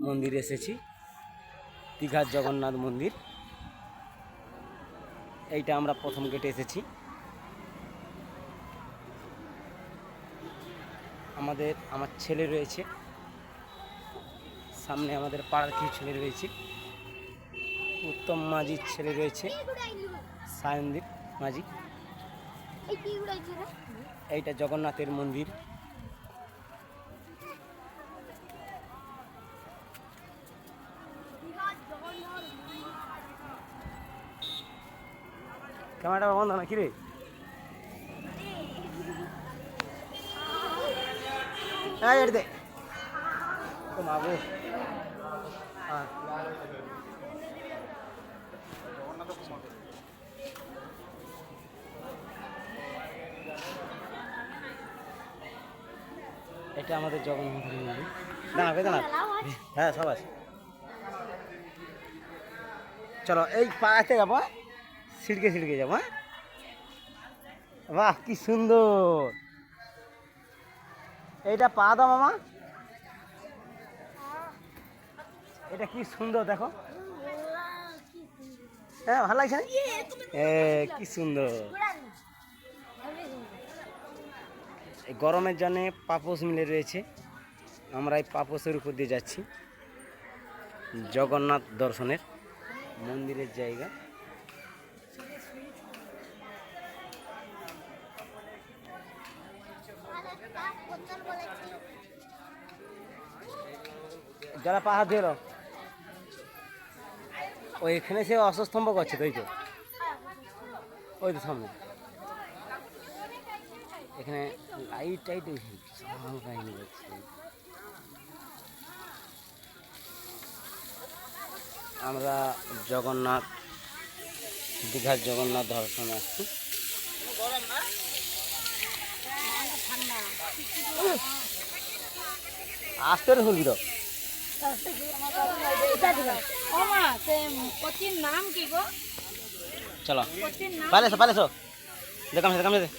মন্দির এসেছি, দীঘার জগন্নাথ মন্দির। এইটা আমরা প্রথম গেটে এসেছি। আমার ছেলে রয়েছে সামনে, আমাদের পাড়ার কিছু ছেলে রয়েছে। উত্তম মাঝির ছেলে রয়েছে, সায়নদীপ মাঝি। এইটা জগন্নাথের মন্দির। ক্যামেরাটা বন্ধ না কিরে? দে তো মাগো। এটা আমাদের জগন্নাথের মন্দির। দাঁড়াবে দাঁড়া, হ্যাঁ সব আছে। চলো এই পাড়াতে যাবো, ছিড়কে ছিড়কে যাবো। হ্যাঁ, বাহ কি সুন্দর। এইটা পা দাও মামা, এটা কি সুন্দর দেখো। হ্যাঁ ভালো লাগছে, কি সুন্দর। এই গরমের জন্য পাপোশ মিলে রয়েছে। আমরা এই পাপোশের উপর দিয়ে যাচ্ছি জগন্নাথ দর্শনের মন্দিরের জায়গা। যারা পাহাড় দিয়ে ওই এখানে সে অশ্বস্তম্ভ করছে, তাই তো ওই তো সামনে এখানে লাইট টাইট কাহিনী করছে। আমরা জগন্নাথ, দীঘার জগন্নাথ দর্শন আসছি। আসতে হল তো চলো পালেছো পালেছো দেখাম দেখাম দে।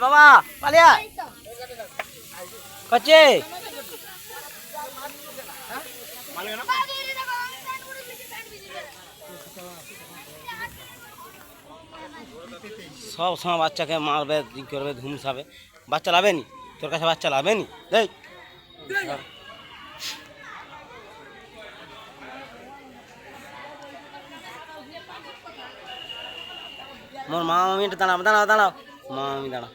বাবা পালিয়া কচ্ছে সব সময় বাচ্চাকে মারবে, করবে, ধুমসাবে। বাচ্চা লাভেনি তোর কাছে, বাচ্চা লাভেনি। দেখ মোর মা মামি দাঁড়াও দাঁড়াও দাঁড়াও, মা মামি দাঁড়াও।